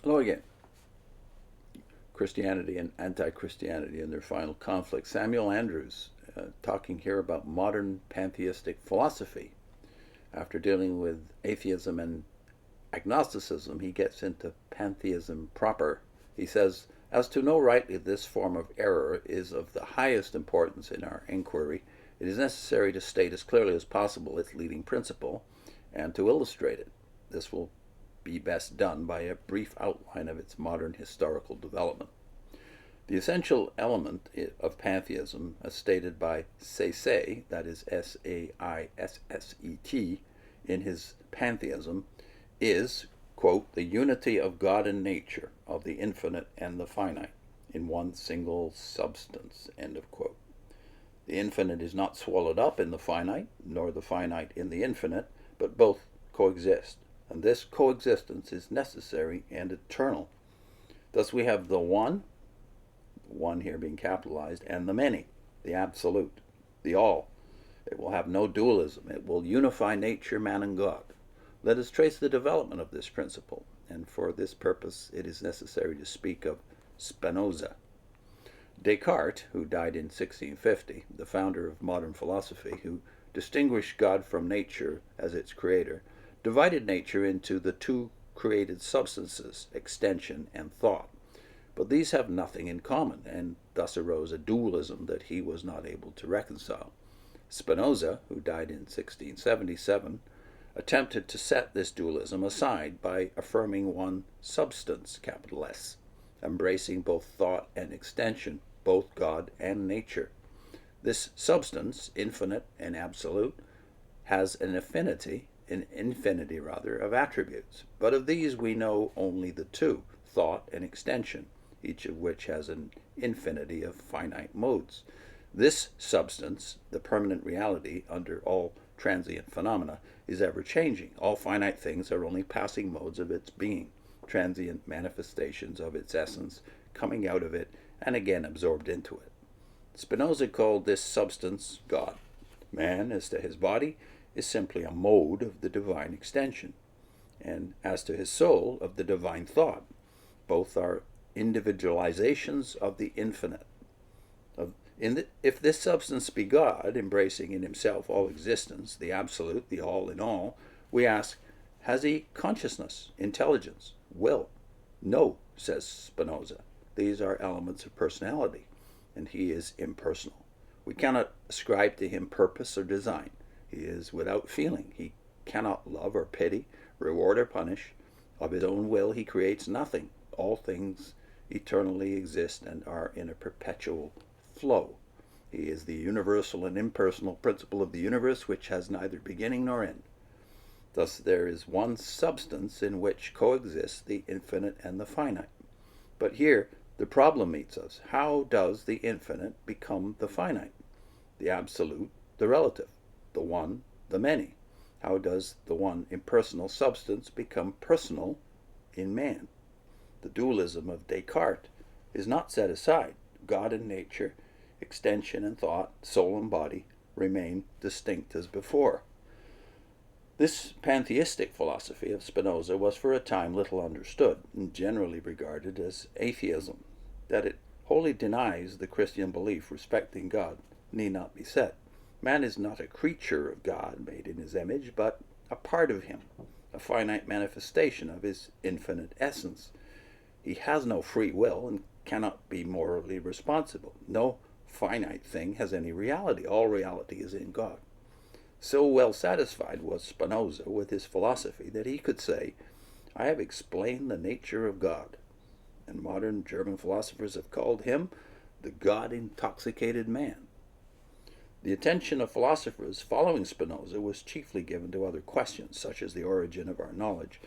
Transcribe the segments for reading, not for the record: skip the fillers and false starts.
Hello again. Christianity and anti-Christianity in their final conflict. Samuel Andrews talking here about modern pantheistic philosophy. After dealing with atheism and agnosticism, he gets into pantheism proper. He says, as to know rightly this form of error is of the highest importance in our inquiry, it is necessary to state as clearly as possible its leading principle and to illustrate it. This will be best done by a brief outline of its modern historical development. The essential element of pantheism, as stated by Saisset, that is Saisset, in his Pantheism, is, quote, the unity of God and nature, of the infinite and the finite, in one single substance, end of quote. The infinite is not swallowed up in the finite, nor the finite in the infinite, but both coexist, and this coexistence is necessary and eternal. Thus we have the one here being capitalized, and the many, the absolute, the all. It will have no dualism. It will unify nature, man, and God. Let us trace the development of this principle, and for this purpose it is necessary to speak of Spinoza. Descartes, who died in 1650, the founder of modern philosophy, who distinguished God from nature as its creator, divided nature into the two created substances, extension and thought. But these have nothing in common, and thus arose a dualism that he was not able to reconcile. Spinoza, who died in 1677, attempted to set this dualism aside by affirming one substance, capital S, embracing both thought and extension, both God and nature. This substance, infinite and absolute, has an infinity of attributes, but of these we know only the two, thought and extension, each of which has an infinity of finite modes. This substance, the permanent reality under all transient phenomena, is ever changing. All finite things are only passing modes of its being, transient manifestations of its essence, coming out of it and again absorbed into it. Spinoza called this substance God. Man, as to his body, is simply a mode of the divine extension, and as to his soul, of the divine thought. Both are individualizations of the infinite. If this substance be God, embracing in himself all existence, the absolute, the all in all, we ask, has he consciousness, intelligence, will? No, says Spinoza. These are elements of personality, and he is impersonal. We cannot ascribe to him purpose or design. He is without feeling. He cannot love or pity, reward or punish. Of his own will he creates nothing. All things eternally exist and are in a perpetual flow. He is the universal and impersonal principle of the universe, which has neither beginning nor end. Thus there is one substance in which coexist the infinite and the finite. But here the problem meets us. How does the infinite become the finite? The absolute, the relative, the one, the many. How does the one impersonal substance become personal in man? The dualism of Descartes is not set aside. God and nature, extension and thought, soul and body, remain distinct as before. This pantheistic philosophy of Spinoza was for a time little understood and generally regarded as atheism. That it wholly denies the Christian belief respecting God need not be said. Man is not a creature of God made in his image, but a part of him, a finite manifestation of his infinite essence. He has no free will and cannot be morally responsible. No finite thing has any reality. All reality is in God. So well satisfied was Spinoza with his philosophy that he could say, I have explained the nature of God. And modern German philosophers have called him the God-intoxicated man. The attention of philosophers following Spinoza was chiefly given to other questions, such as the origin of our knowledge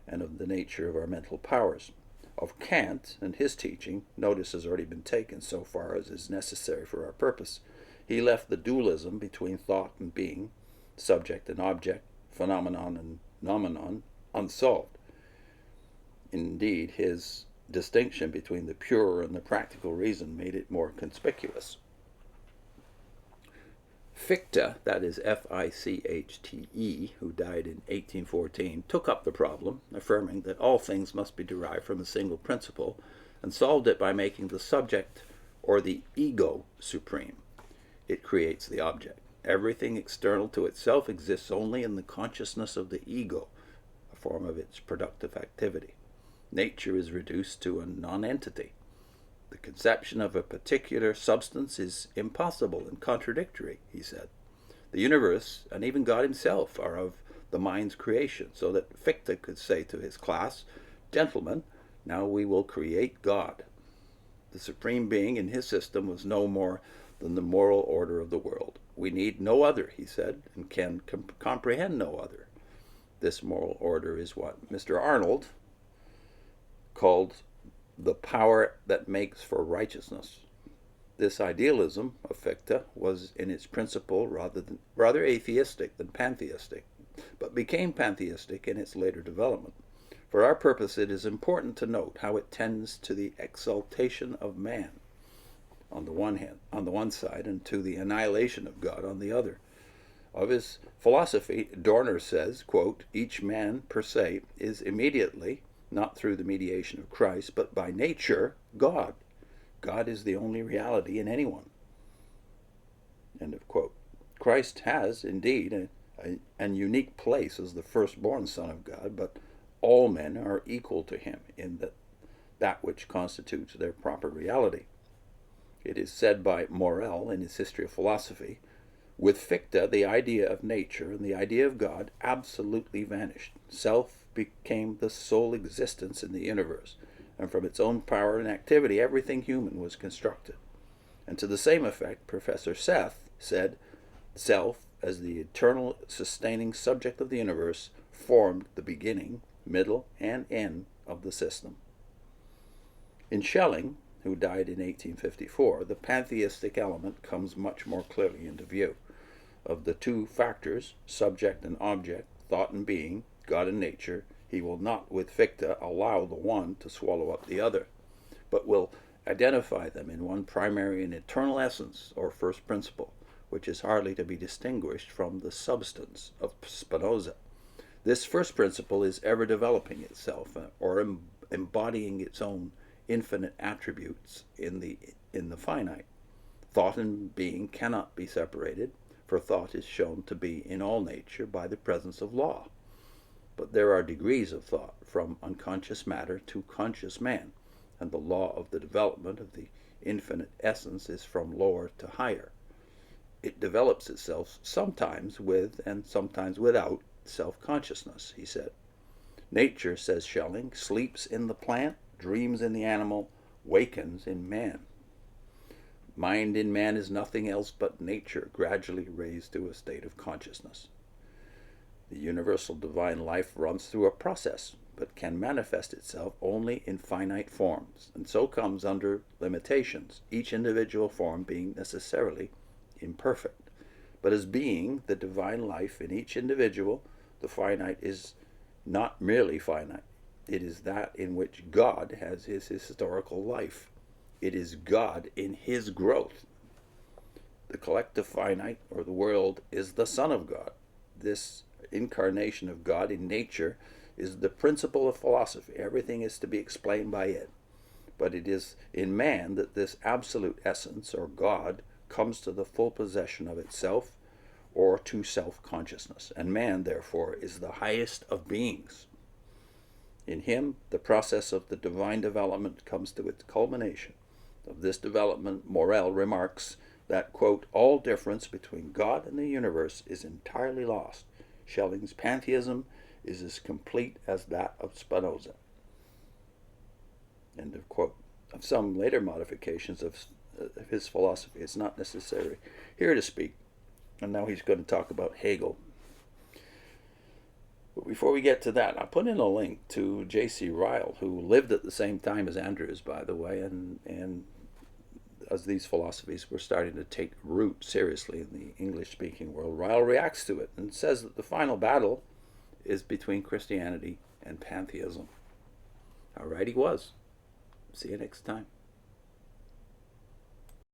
and of the nature of our mental powers. Of Kant and his teaching, notice has already been taken so far as is necessary for our purpose. He left the dualism between thought and being, subject and object, phenomenon and noumenon, unsolved. Indeed, his distinction between the pure and the practical reason made it more conspicuous. Fichte, that is Fichte, who died in 1814, took up the problem, affirming that all things must be derived from a single principle, and solved it by making the subject or the ego supreme. It creates the object. Everything external to itself exists only in the consciousness of the ego, a form of its productive activity. Nature is reduced to a nonentity. The conception of a particular substance is impossible and contradictory, he said. The universe and even God himself are of the mind's creation, so that Fichte could say to his class, "Gentlemen, now we will create God." The supreme being in his system was no more than the moral order of the world. We need no other, he said, and can comprehend no other. This moral order is what Mr. Arnold called the power that makes for righteousness. This idealism of Fichte was in its principle rather atheistic than pantheistic, but became pantheistic in its later development. For our purpose, it is important to note how it tends to the exaltation of man on the one side, and to the annihilation of God on the other. Of his philosophy, Dorner says, quote, "Each man per se is immediately, not through the mediation of Christ, but by nature, God. God is the only reality in anyone." End of quote. Christ has, indeed, an unique place as the firstborn Son of God, but all men are equal to him in that which constitutes their proper reality. It is said by Morel in his History of Philosophy, with Fichte, the idea of nature and the idea of God absolutely vanished. Self became the sole existence in the universe, and from its own power and activity, everything human was constructed. And to the same effect, Professor Seth said, self, as the eternal sustaining subject of the universe, formed the beginning, middle, and end of the system. In Schelling, who died in 1854, the pantheistic element comes much more clearly into view. Of the two factors, subject and object, thought and being, God and nature, he will not, with Fichte, allow the one to swallow up the other, but will identify them in one primary and eternal essence, or first principle, which is hardly to be distinguished from the substance of Spinoza. This first principle is ever developing itself, or embodying its own infinite attributes in the finite. Thought and being cannot be separated, for thought is shown to be in all nature by the presence of law. But there are degrees of thought, from unconscious matter to conscious man, and the law of the development of the infinite essence is from lower to higher. It develops itself sometimes with and sometimes without self-consciousness, he said. Nature, says Schelling, sleeps in the plant, dreams in the animal, wakens in man. Mind in man is nothing else but nature gradually raised to a state of consciousness. The universal divine life runs through a process, but can manifest itself only in finite forms, and so comes under limitations, each individual form being necessarily imperfect. But as being the divine life in each individual, the finite is not merely finite. It is that in which God has his historical life. It is God in his growth. The collective finite, or the world, is the Son of God. This incarnation of God in nature is the principle of philosophy. Everything is to be explained by it. But it is in man that this absolute essence, or God, comes to the full possession of itself, or to self-consciousness. And man, therefore, is the highest of beings. In him, the process of the divine development comes to its culmination. Of this development, Morel remarks that, quote, "all difference between God and the universe is entirely lost. Schelling's pantheism is as complete as that of Spinoza." End of quote. Of some later modifications of his philosophy, it's not necessary here to speak. And now he's going to talk about Hegel. But before we get to that, I'll put in a link to J.C. Ryle, who lived at the same time as Andrews, by the way, and as these philosophies were starting to take root seriously in the English-speaking world, Ryle reacts to it and says that the final battle is between Christianity and pantheism. All right, he was. See you next time.